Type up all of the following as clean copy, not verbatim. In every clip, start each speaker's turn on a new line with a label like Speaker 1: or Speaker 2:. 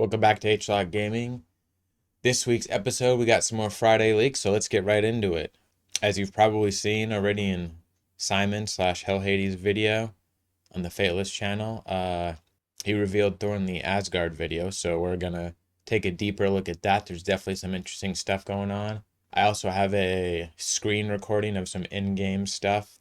Speaker 1: Welcome back to H-Log Gaming. This week's episode, we got some more Friday leaks, so let's get right into it. As you've probably seen already in Simon slash Hell Hades video on the Fateless channel, he revealed Thor in the Asgard video, so we're gonna take a deeper look at that. There's definitely some interesting stuff going on. I also have a screen recording of some in-game stuff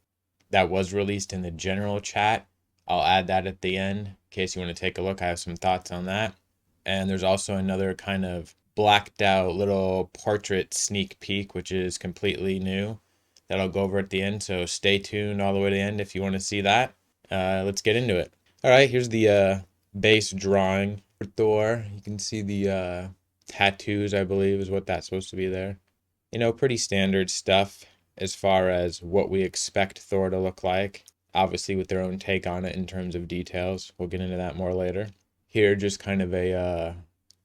Speaker 1: that was released in the general chat. I'll add that at the end in case you want to take a look. I have some thoughts on that. And there's also another kind of blacked out little portrait sneak peek, which is completely new, that I'll go over at the end. So stay tuned all the way to the end if you want to see that. Let's get into it. All right, here's the base drawing for Thor. You can see the tattoos, I believe, is what that's supposed to be there. You know, pretty standard stuff as far as what we expect Thor to look like. Obviously, with their own take on it in terms of details. We'll get into that more later. Here, just kind of a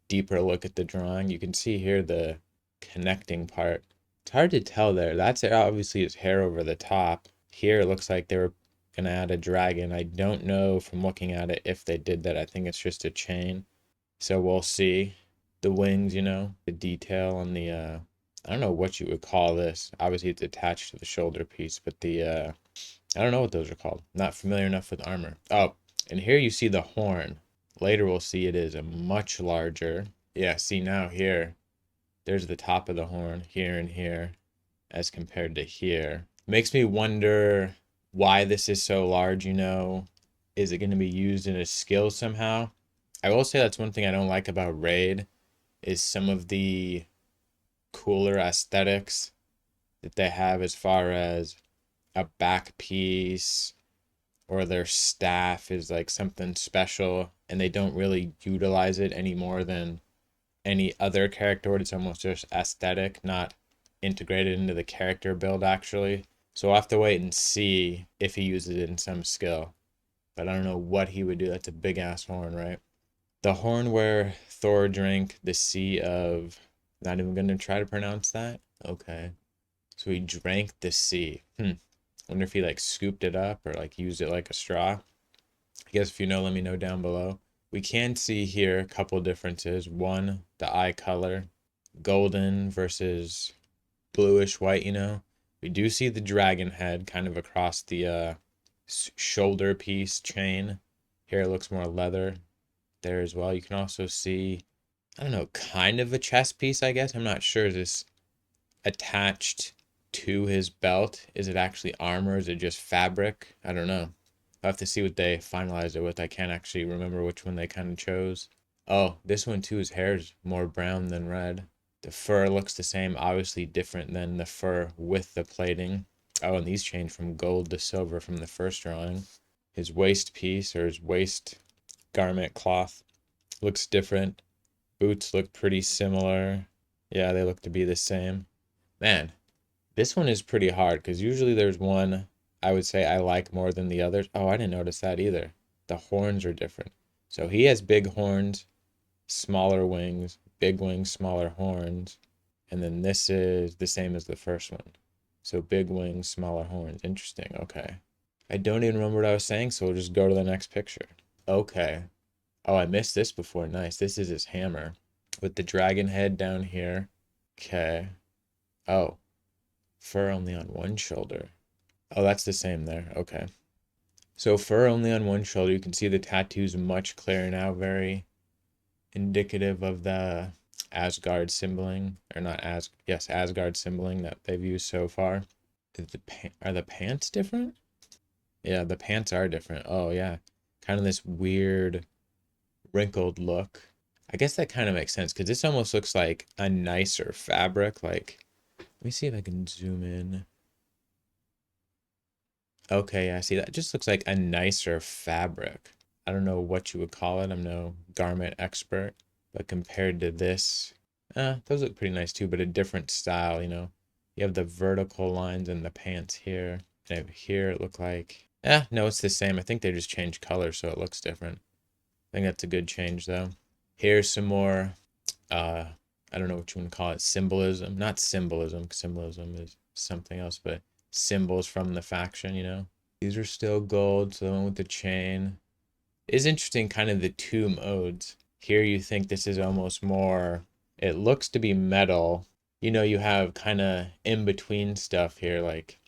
Speaker 1: deeper look at the drawing. You can see here the connecting part. It's hard to tell there. That's obviously his hair over the top. Here, it looks like they were going to add a dragon. I don't know from looking at it if they did that. I think it's just a chain. So we'll see. The wings, you know, the detail on the, I don't know what you would call this. Obviously, it's attached to the shoulder piece, but I don't know what those are called. Not familiar enough with armor. Oh, and here you see the horn. Later we'll see it is a much larger. Yeah, see now here, there's the top of the horn here and here as compared to here. Makes me wonder why this is so large, you know. Is it going to be used in a skill somehow? I will say that's one thing I don't like about Raid is some of the cooler aesthetics that they have as far as a back piece or their staff is like something special and they don't really utilize it any more than any other character. It's almost just aesthetic, not integrated into the character build actually. So we'll have to wait and see if he uses it in some skill. But I don't know what he would do. That's a big ass horn, right? The horn where Thor drank the sea of, not even gonna try to pronounce that. Okay. So he drank the sea. Wonder if he like scooped it up or like used it like a straw. I guess if you know, let me know down below. We can see here a couple differences. One, the eye color, golden versus bluish white, you know. We do see the dragon head kind of across the shoulder piece chain. Here it looks more leather there as well. You can also see, I don't know, kind of a chest piece, I guess. I'm not sure. Is this attached to his belt? Is it actually armor? Is it just fabric? I don't know. I'll have to see what they finalized it with. I can't actually remember which one they kind of chose. Oh, this one too, his hair is more brown than red. The fur looks the same, obviously different than the fur with the plating. Oh, and these changed from gold to silver from the first drawing. His waist piece or his waist garment cloth looks different. Boots look pretty similar. Yeah, they look to be the same. Man, this one is pretty hard because usually there's one I would say I like more than the others. Oh, I didn't notice that either. The horns are different. So he has big horns, smaller wings, smaller horns. And then this is the same as the first one. So big wings, smaller horns. Interesting. Okay. I don't even remember what I was saying, so we'll just go to the next picture. Okay. Oh, I missed this before. Nice. This is his hammer with the dragon head down here. Okay. Oh, fur only on one shoulder. Oh, that's the same there. Okay. So fur only on one shoulder. You can see the tattoos much clearer now. Very indicative of the Asgard symboling. Or not As yes, Asgard symboling that they've used so far. Are the pants different? Yeah, the pants are different. Oh, yeah. Kind of this weird wrinkled look. I guess that kind of makes sense because this almost looks like a nicer fabric. Like, let me see if I can zoom in. Okay, yeah, see that just looks like a nicer fabric. I don't know what you would call it. I'm no garment expert, but compared to this, those look pretty nice too, but a different style, you know. You have the vertical lines in the pants here, and over here it look like, no, it's the same. I think they just changed color so it looks different. I think that's a good change though. Here's some more, uh, I don't know what you want to call it, symbolism. Not symbolism, 'cause symbolism is something else, but symbols from the faction, you know. These are still gold, so the one with the chain. It is interesting kind of the two modes. Here you think this is almost more, it looks to be metal. You know, you have kind of in between stuff here, like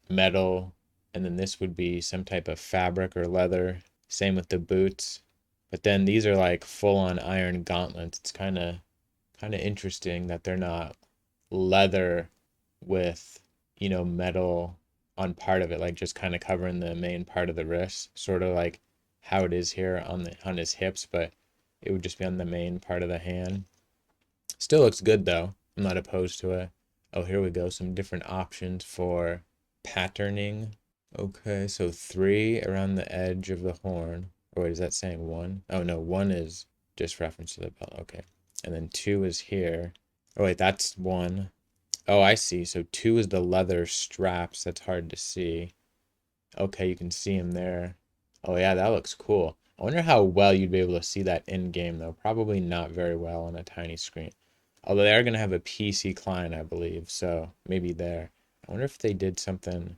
Speaker 1: metal, and then this would be some type of fabric or leather. Same with the boots. But then these are like full on iron gauntlets. It's kind of interesting that they're not leather with, metal on part of it, like just kind of covering the main part of the wrist, sort of like how it is here on his hips, but it would just be on the main part of the hand. Still looks good though. I'm not opposed to it. Oh, here we go. Some different options for patterning. Okay, so 3 around the edge of the horn. Or wait, is that saying 1? Oh no, 1 is just reference to the belt. Okay. And then 2 is here. Oh wait, that's 1. Oh, I see. So 2 is the leather straps. That's hard to see. Okay, you can see them there. Oh yeah, that looks cool. I wonder how well you'd be able to see that in game though. Probably not very well on a tiny screen. Although they are going to have a PC client, I believe, so maybe there. I wonder if they did something.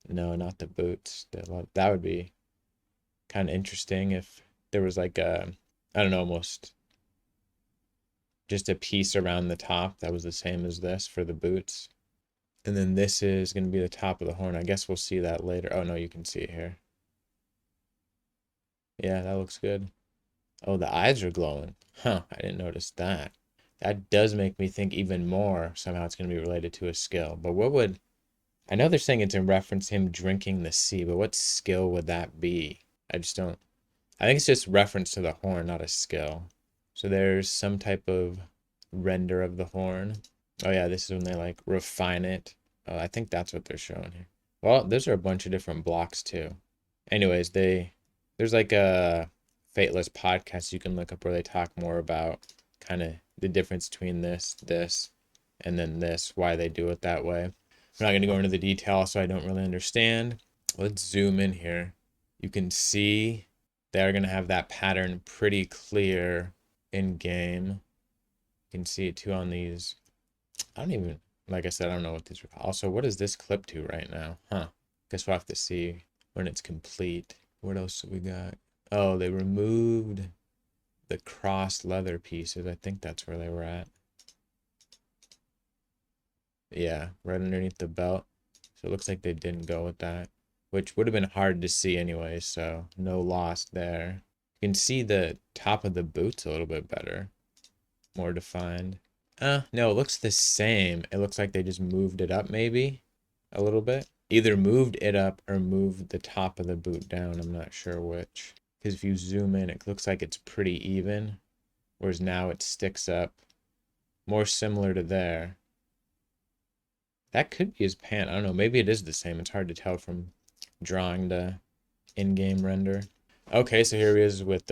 Speaker 1: No, not the boots. That would be kind of interesting if there was like a, I don't know, almost just a piece around the top that was the same as this for the boots. And then this is going to be the top of the horn. I guess we'll see that later. Oh no, you can see it here. Yeah, that looks good. Oh, the eyes are glowing. Huh, I didn't notice that. That does make me think even more somehow it's going to be related to a skill. But what would, I know they're saying it's in reference to him drinking the sea, but what skill would that be? I just don't, I think it's just reference to the horn, not a skill. So there's some type of render of the horn. Oh yeah, this is when they like refine it. Oh, I think that's what they're showing here. Well, those are a bunch of different blocks too. Anyways, there's like a Fateless podcast you can look up where they talk more about kind of the difference between this, and then this, why they do it that way. I'm not going to go into the detail, so I don't really understand. Let's zoom in here. You can see they're going to have that pattern pretty clear in game. You can see it too on these. I don't even, like I said, I don't know what these are. Also, what is this clip to right now? Huh. Guess we'll have to see when it's complete. What else do we got? Oh, they removed the crossed leather pieces. I think that's where they were at. Yeah, right underneath the belt. So it looks like they didn't go with that, which would have been hard to see anyway, so no loss there. You can see the top of the boots a little bit better, more defined. No, it looks the same. It looks like they just moved it up maybe a little bit. Either moved it up or moved the top of the boot down. I'm not sure which. Because if you zoom in, it looks like it's pretty even, whereas now it sticks up. More similar to there. That could be his pant. I don't know. Maybe it is the same. It's hard to tell from drawing the in-game render. Okay, so here he is with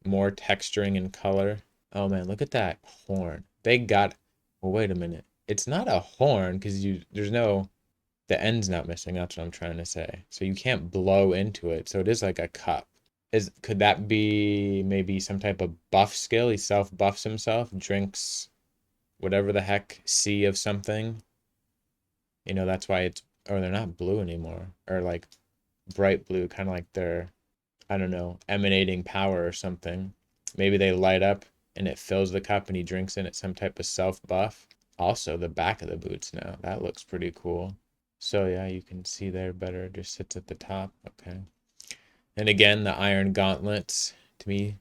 Speaker 1: more texturing and color. Oh man, look at that horn. They got, well, wait a minute. It's not a horn because there's no, the end's not missing. That's what I'm trying to say. So you can't blow into it. So it is like a cup. Could that be maybe some type of buff skill? He self buffs himself, drinks whatever the heck, sea of something. That's why it's, or they're not blue anymore, or like bright blue, kind of like they're, I don't know, emanating power or something. Maybe they light up and it fills the cup and he drinks in it, some type of self buff. Also, the back of the boots now, that looks pretty cool. So yeah, you can see there better, it just sits at the top. Okay. And again, the iron gauntlets, to me,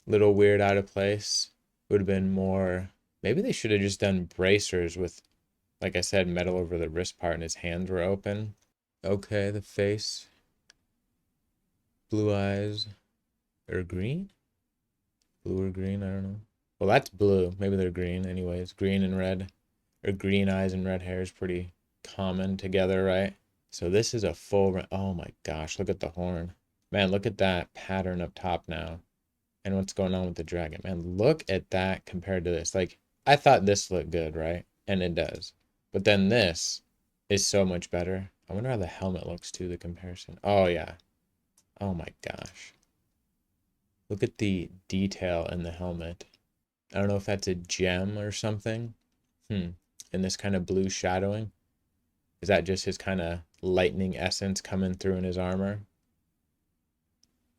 Speaker 1: little weird, out of place. Would have been more, maybe they should have just done bracers with, like I said, metal over the wrist part and his hands were open. Okay, the face. Blue eyes. Or green? Blue or green, I don't know. Well, that's blue. Maybe they're green. Anyways, green and red. Or green eyes and red hair is pretty common together, right? So this is a full, oh my gosh, look at the horn. Man, look at that pattern up top now. And what's going on with the dragon. Man, look at that compared to this. Like, I thought this looked good, right? And it does. But then this is so much better. I wonder how the helmet looks too, the comparison. Oh, yeah. Oh my gosh. Look at the detail in the helmet. I don't know if that's a gem or something. And this kind of blue shadowing. Is that just his kind of lightning essence coming through in his armor?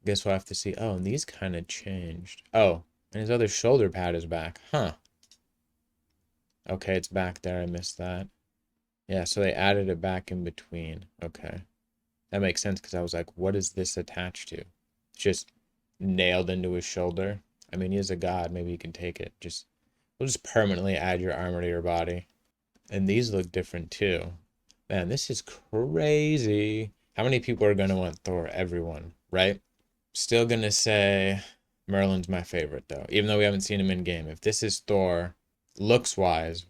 Speaker 1: Guess we'll have to see. Oh, and these kind of changed. Oh, And his other shoulder pad is back. Huh. Okay, it's back there. I missed that. Yeah, so they added it back in between. Okay. That makes sense because I was like, what is this attached to? It's just nailed into his shoulder. I mean, he is a god. Maybe you can take it. We'll just permanently add your armor to your body. And these look different too. Man, this is crazy. How many people are gonna want Thor? Everyone, right? Still gonna say Merlin's my favorite though, even though we haven't seen him in game. If this is Thor, looks wise,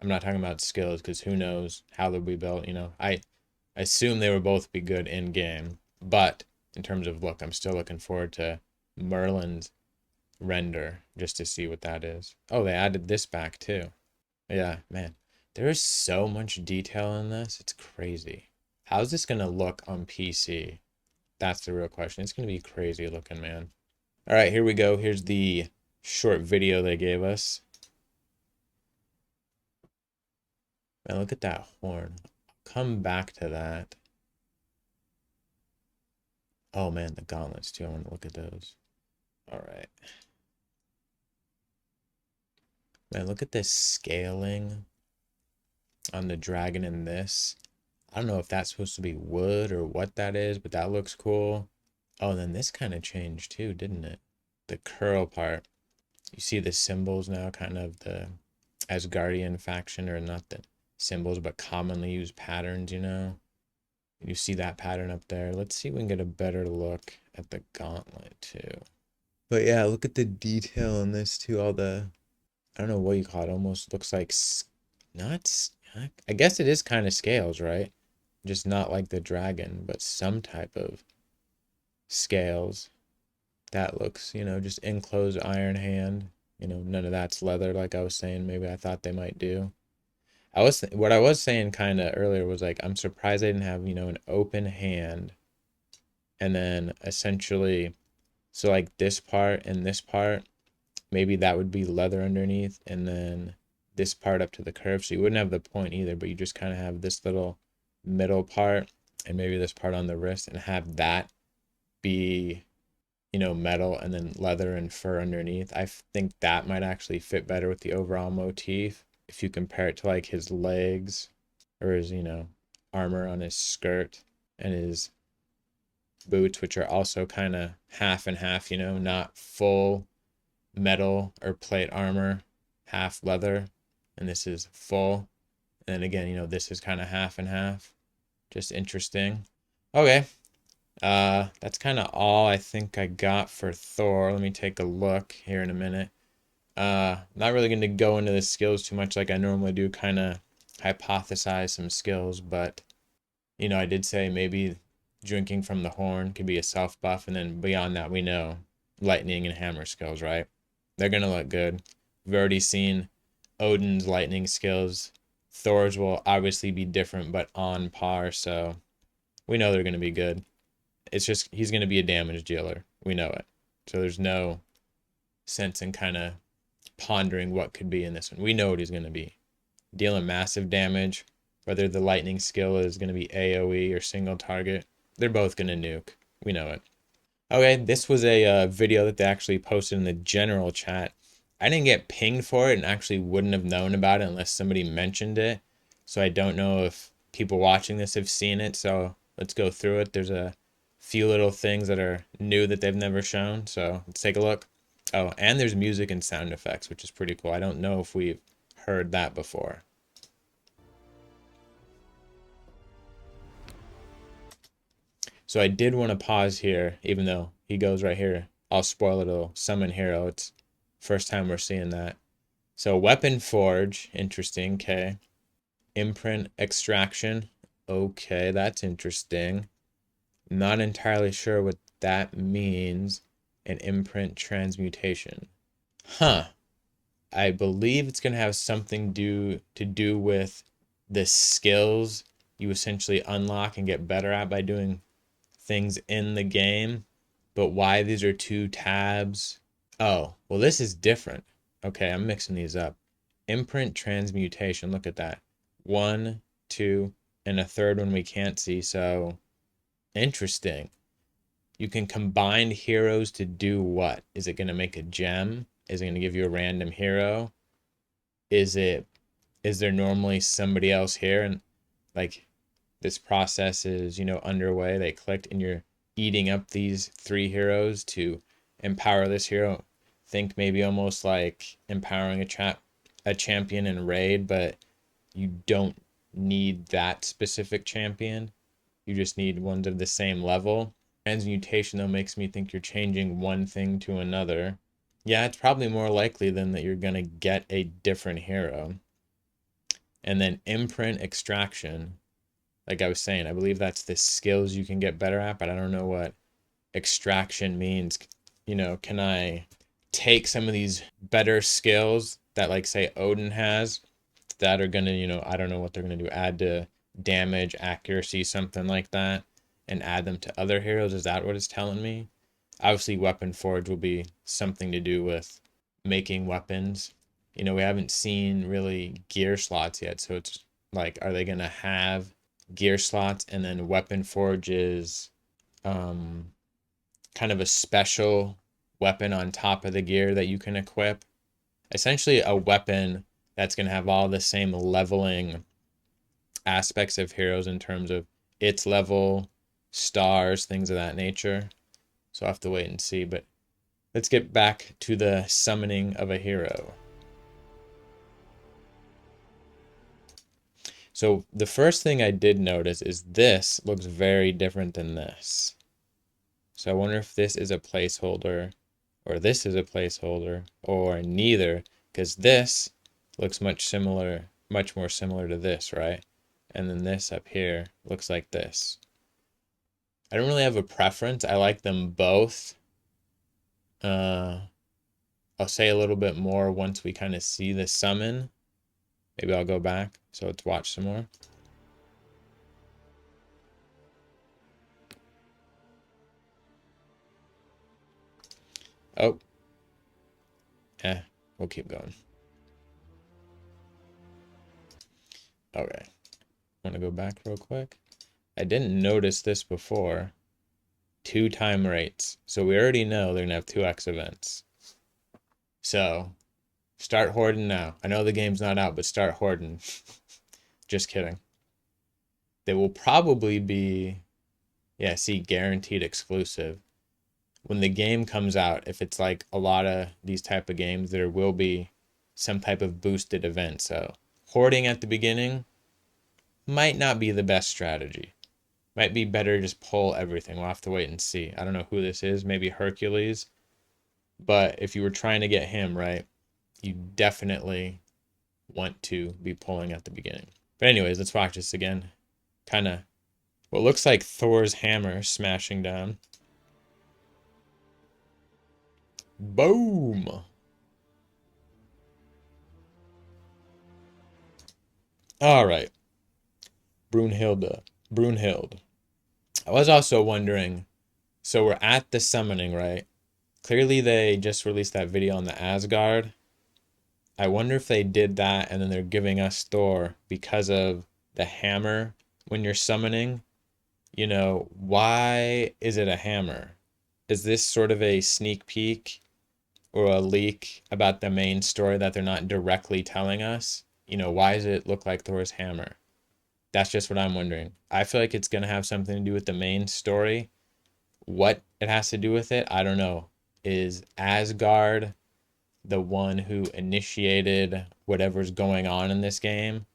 Speaker 1: I'm not talking about skills because who knows how they'll be built. I assume they will both be good in game, but in terms of look, I'm still looking forward to Merlin's render just to see what that is. Oh, they added this back too. Yeah, man, there is so much detail in this. It's crazy. How's this gonna look on PC? That's the real question. It's gonna be crazy looking, man. All right, here we go. Here's the short video they gave us. Man, look at that horn. Come back to that. Oh man, the gauntlets too. I want to look at those. All right. Man, look at this scaling on the dragon in this. I don't know if that's supposed to be wood or what that is, but that looks cool. Oh, and then this kind of changed too, didn't it? The curl part. You see the symbols now, kind of the Asgardian faction, or not the symbols, but commonly used patterns, you know? You see that pattern up there. Let's see if we can get a better look at the gauntlet too. But yeah, look at the detail in this too. All the, I don't know what you call it. Almost looks like, not, I guess it is kind of scales, right? Just not like the dragon, but some type of scales. That looks, just enclosed iron hand. None of that's leather like I was saying. Maybe I thought they might do. What I was saying kind of earlier was like, I'm surprised they didn't have, an open hand. And then essentially, so like this part and this part, maybe that would be leather underneath. And then this part up to the curve. So you wouldn't have the point either, but you just kind of have this little middle part and maybe this part on the wrist and have that be, metal and then leather and fur underneath. I think that might actually fit better with the overall motif if you compare it to like his legs or his, armor on his skirt and his boots, which are also kind of half and half, not full metal or plate armor, half leather, and this is full. And then again, this is kind of half and half. Just interesting. Okay. That's kind of all I think I got for Thor. Let me take a look here in a minute. Not really going to go into the skills too much like I normally do, kind of hypothesize some skills, but I did say maybe drinking from the horn could be a self buff, and then beyond that, we know lightning and hammer skills, right? They're gonna look good. We've already seen Odin's lightning skills. Thor's will obviously be different, but on par, so we know they're gonna be good. It's just he's gonna be a damage dealer. We know it. So there's no sense in kind of pondering what could be in this one. We know what he's gonna be. Dealing massive damage, whether the lightning skill is going to be AoE or single target, they're both going to nuke. We know it. Okay, this was a video that they actually posted in the general chat. I didn't get pinged for it and actually wouldn't have known about it unless somebody mentioned it. So I don't know if people watching this have seen it. So let's go through it. There's a few little things that are new that they've never shown. So let's take a look. Oh, and there's music and sound effects, which is pretty cool. I don't know if we've heard that before. So I did want to pause here, even though he goes right here. I'll spoil it. It'll summon hero. It's first time we're seeing that. So weapon forge, interesting. Okay. Imprint extraction. Okay, that's interesting. Not entirely sure what that means. An imprint transmutation. Huh. I believe it's gonna have something to do with the skills you essentially unlock and get better at by doing things in the game, but why these are two tabs? Oh, well, this is different. Okay, I'm mixing these up. Imprint transmutation, look at that. 1, 2, and a third one we can't see, so interesting. You can combine heroes to do what? Is it going to make a gem? Is it going to give you a random hero? Is there normally somebody else here? And like this process is, underway. They clicked and you're eating up these 3 heroes to empower this hero. Think maybe almost like empowering a champion in raid, but you don't need that specific champion. You just need ones of the same level. Transmutation, though, makes me think you're changing one thing to another. Yeah, it's probably more likely than that you're going to get a different hero. And then imprint extraction. Like I was saying, I believe that's the skills you can get better at, but I don't know what extraction means. Can I take some of these better skills that, like, say, Odin has that are going to, I don't know what they're going to do, add to damage, accuracy, something like that, and add them to other heroes? Is that what it's telling me? Obviously, Weapon Forge will be something to do with making weapons. We haven't seen really gear slots yet, so it's like, are they going to have gear slots, and then Weapon Forge is kind of a special weapon on top of the gear that you can equip? Essentially a weapon that's going to have all the same leveling aspects of heroes in terms of its level, stars, things of that nature. So I'll have to wait and see, but let's get back to the summoning of a hero. So the first thing I did notice is this looks very different than this. So I wonder if this is a placeholder, or this is a placeholder, or neither, because this looks much more similar to this, right? And then this up here looks like this. I don't really have a preference. I like them both. I'll say a little bit more once we kind of see the summon. Maybe I'll go back. So let's watch some more. Oh. We'll keep going. Okay. Want to go back real quick? I didn't notice this before. 2 time rates. So we already know they're going to have 2x events. So start hoarding now. I know the game's not out, but start hoarding. Just kidding. They will probably be, guaranteed exclusive. When the game comes out, if it's like a lot of these type of games, there will be some type of boosted event. So hoarding at the beginning might not be the best strategy. Might be better just pull everything. We'll have to wait and see. I don't know who this is. Maybe Hercules. But if you were trying to get him, right, you definitely want to be pulling at the beginning. But anyways, let's watch this again. Kind of what looks like Thor's hammer smashing down. Boom! All right. Brunhild. I was also wondering, so we're at the summoning, right? Clearly they just released that video on the Asgard. I wonder if they did that and then they're giving us Thor because of the hammer when you're summoning. Why is it a hammer? Is this sort of a sneak peek or a leak about the main story that they're not directly telling us? Why does it look like Thor's hammer? That's just what I'm wondering. I feel like it's going to have something to do with the main story. What it has to do with it, I don't know. Is Asgard the one who initiated whatever's going on in this game?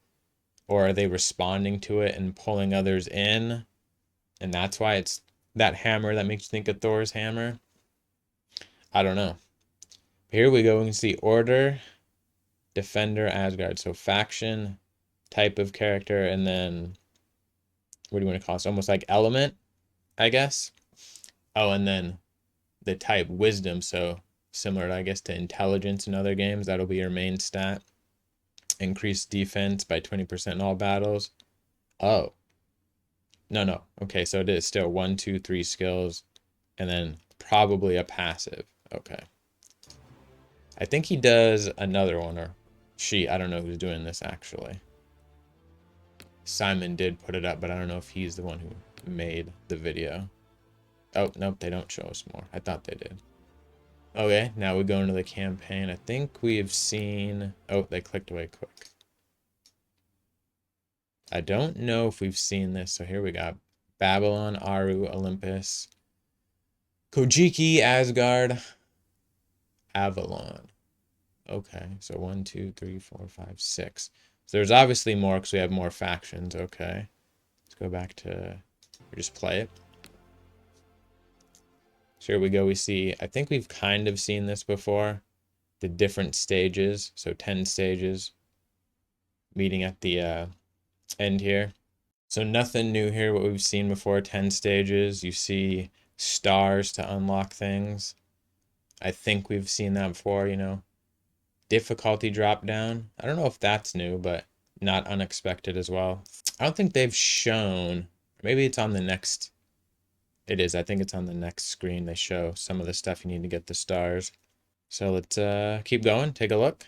Speaker 1: Or are they responding to it and pulling others in? And that's why it's that hammer that makes you think of Thor's hammer? I don't know. Here we go. We can see Order, Defender, Asgard. So faction, type of character, and then what do you want to call it? It's almost like element, I guess. Oh, and then the type Wisdom. So similar, I guess, to intelligence in other games. That'll be your main stat. Increase defense by 20% in all battles. Oh. No. Okay, so it is still 1, 2, 3 skills, and then probably a passive. Okay. I think he does another one, or she. I don't know who's doing this, actually. Simon did put it up, but I don't know if he's the one who made the video. Oh, nope, they don't show us more. I thought they did. Okay, now we go into the campaign. I think we have seen... Oh, they clicked away quick. I don't know if we've seen this. So here we got Babylon, Aru, Olympus, Kojiki, Asgard, Avalon. Okay, so 1, 2, 3, 4, 5, 6. So there's obviously more because we have more factions. Okay, let's go back to... Just play it. So here we go. We see, I think we've kind of seen this before. The different stages. So 10 stages meeting at the end here. So nothing new here. What we've seen before, 10 stages. You see stars to unlock things. I think we've seen that before, you know. Difficulty drop down. I don't know if that's new, but not unexpected as well. I don't think they've shown, maybe it's on the next, it is, I think it's on the next screen. They show some of the stuff you need to get the stars. So let's keep going, take a look.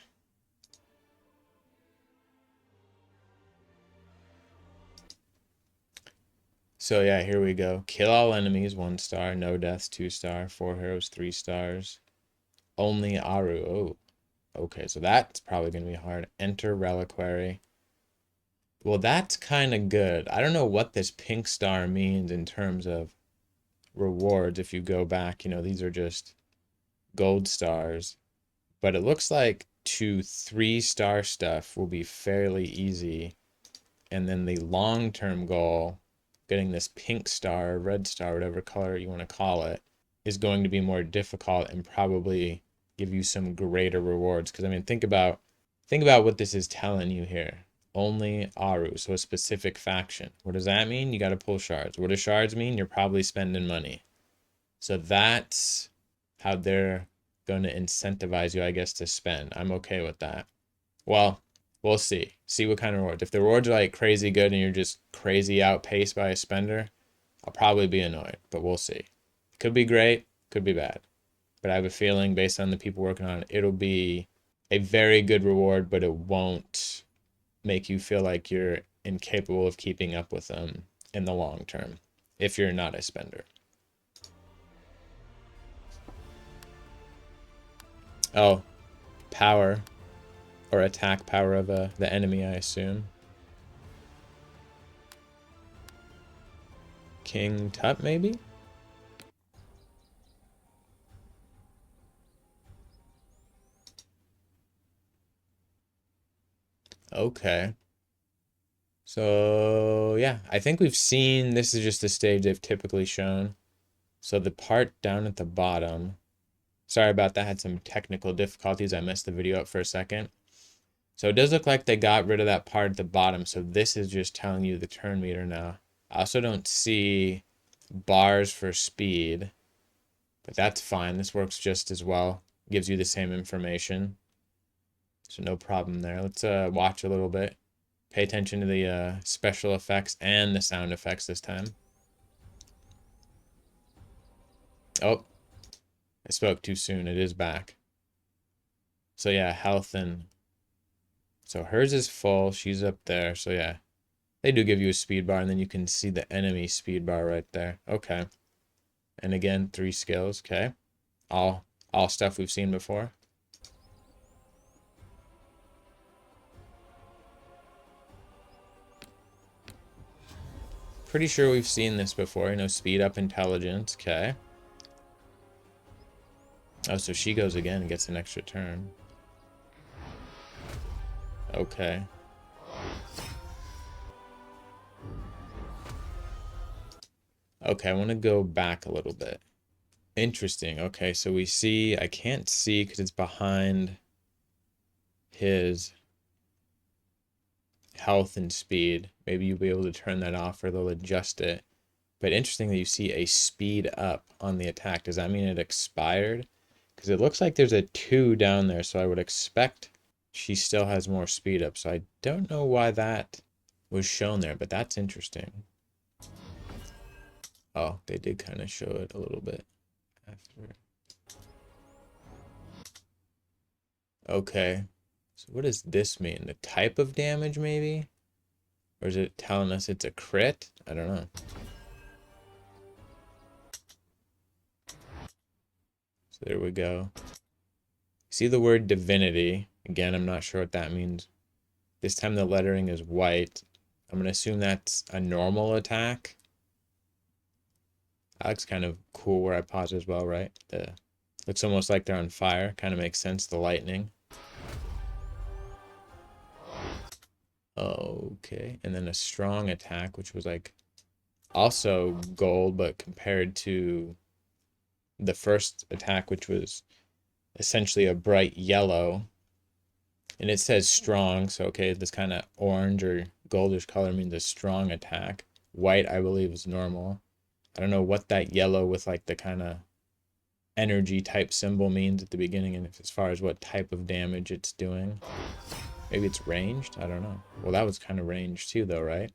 Speaker 1: So yeah, here we go. Kill all enemies, 1 star. No deaths, 2 star. 4 heroes, 3 stars. Only Aru. Oh, okay, so that's probably going to be hard. Enter reliquary. Well, that's kind of good. I don't know what this pink star means in terms of rewards. If you go back, you know, these are just gold stars. But it looks like 2 3-star stuff will be fairly easy. And then the long-term goal, getting this pink star, red star, whatever color you want to call it, is going to be more difficult and probably give you some greater rewards. Because I mean, think about what this is telling you here. Only Aru, so a specific faction. What does that mean? You got to pull shards. What do shards mean? You're probably spending money. So that's how they're going to incentivize you, I guess, to spend. I'm okay with that. Well, we'll see. See what kind of rewards. If the rewards are like crazy good and you're just crazy outpaced by a spender, I'll probably be annoyed, but we'll see. Could be great, could be bad. But I have a feeling based on the people working on it, it'll be a very good reward, but it won't make you feel like you're incapable of keeping up with them in the long term if you're not a spender. Oh, power or attack power of the enemy, I assume. King Tut, maybe? Okay. So, yeah, I think we've seen, this is just the stage they've typically shown. So the part down at the bottom, sorry about that, I had some technical difficulties. I messed the video up for a second. So it does look like they got rid of that part at the bottom. So this is just telling you the turn meter now. I also don't see bars for speed, but that's fine. This works just as well. Gives you the same information. So no problem there. Let's watch a little bit. Pay attention to the special effects and the sound effects this time. Oh, I spoke too soon. It is back. So yeah, health and... So hers is full. She's up there. So yeah, they do give you a speed bar, and then you can see the enemy speed bar right there. Okay. And again, 3 skills. Okay. All stuff we've seen before. Pretty sure we've seen this before. You know, speed up intelligence. Okay. Oh, so she goes again and gets an extra turn. Okay. Okay, I want to go back a little bit. Interesting. Okay, so we see, I can't see because it's behind his health and speed. Maybe you'll be able to turn that off or they'll adjust it. But interesting that you see a speed up on the attack. Does that mean it expired? Because it looks like there's a 2 down there, so I would expect she still has more speed up. So I don't know why that was shown there, but that's interesting. Oh, they did kind of show it a little bit after. Okay. So what does this mean? The type of damage, maybe? Or is it telling us it's a crit? I don't know. So there we go. See the word divinity. Again, I'm not sure what that means. This time the lettering is white. I'm going to assume that's a normal attack. That looks kind of cool where I pause as well, right? Looks almost like they're on fire. Kind of makes sense, the lightning. Okay, and then a strong attack, which was like also gold, but compared to the first attack, which was essentially a bright yellow, and it says strong, so okay, this kind of orange or goldish color means a strong attack. White, I believe, is normal. I don't know what that yellow with like the kind of energy type symbol means at the beginning, and as far as what type of damage it's doing. Maybe it's ranged? I don't know. Well, that was kind of ranged too, though, right?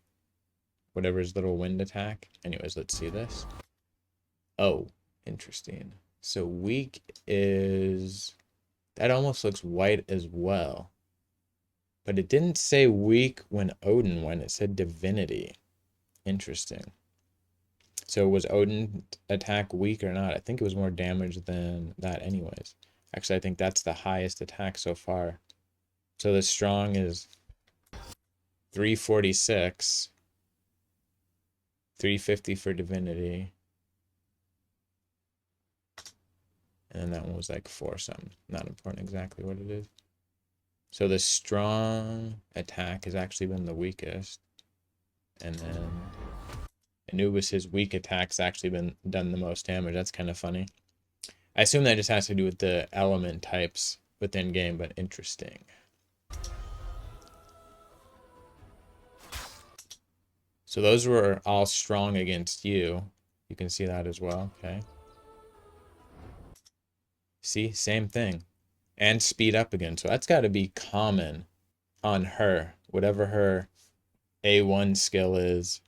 Speaker 1: Whatever's little wind attack. Anyways, let's see this. Oh, interesting. So weak is... That almost looks white as well. But it didn't say weak when Odin went. It said divinity. Interesting. So was Odin attack weak or not? I think it was more damage than that anyways. Actually, I think that's the highest attack so far. So the strong is 346. 350 for divinity. And then that one was like 4 something. Not important exactly what it is. So the strong attack has actually been the weakest. And then Anubis's weak attack's actually been done the most damage. That's kind of funny. I assume that just has to do with the element types within game, but interesting. So those were all strong against you. You can see that as well, okay? See, same thing. And speed up again. So that's got to be common on her. Whatever her A1 skill is,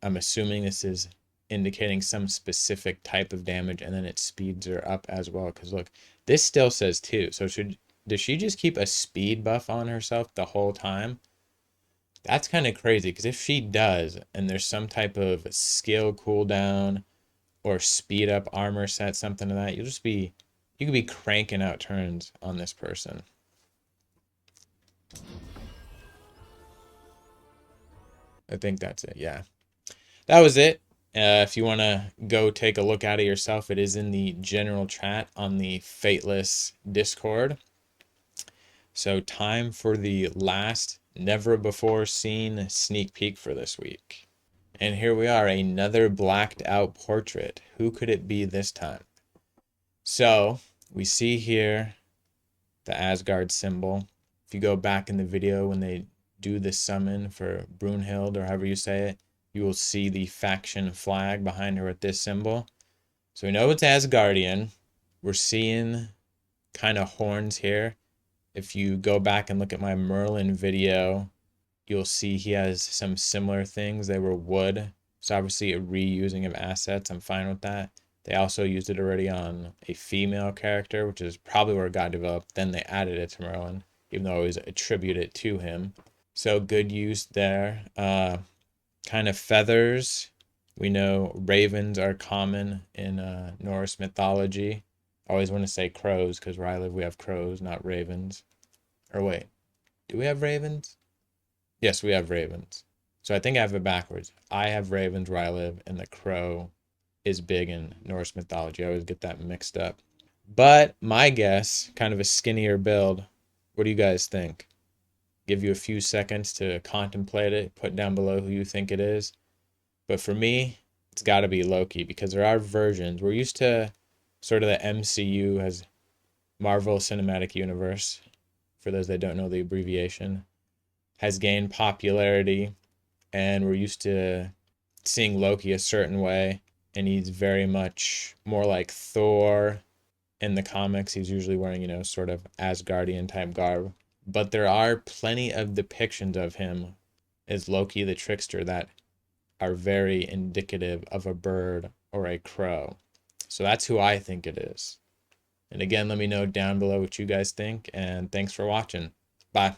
Speaker 1: I'm assuming this is indicating some specific type of damage, and then it speeds her up as well. Because look, this still says 2. So does she just keep a speed buff on herself the whole time? That's kind of crazy, because if she does, and there's some type of skill cooldown or speed up armor set, something to that, you could be cranking out turns on this person. I think that's it, yeah. That was it. If you want to go take a look at it yourself, it is in the general chat on the Fateless Discord. So time for the last never before seen sneak peek for this week. And here we are, another blacked out portrait. Who could it be this time? So we see here the Asgard symbol. If you go back in the video when they do the summon for Brunhild, or however you say it, you will see the faction flag behind her with this symbol. So we know it's Asgardian. We're seeing kind of horns here. If you go back and look at my Merlin video, you'll see he has some similar things. They were wood. So obviously a reusing of assets. I'm fine with that. They also used it already on a female character, which is probably where it got developed. Then they added it to Merlin, even though I always attribute it to him. So good use there. Kind of feathers. We know ravens are common in Norse mythology. I always want to say crows, because where I live we have crows, not ravens. Or wait, do we have ravens? Yes, we have ravens. So I think I have it backwards. I have ravens where I live, and the crow is big in Norse mythology. I always get that mixed up. But my guess, kind of a skinnier build. What do you guys think? Give you a few seconds to contemplate it. Put down below who you think it is. But for me, it's got to be Loki, because there are versions. We're used to sort of the MCU as Marvel Cinematic Universe, for those that don't know the abbreviation, has gained popularity, and we're used to seeing Loki a certain way, and he's very much more like Thor. In the comics, he's usually wearing, sort of Asgardian type garb. But there are plenty of depictions of him as Loki the trickster that are very indicative of a bird or a crow. So that's who I think it is. And again, let me know down below what you guys think, and thanks for watching. Bye.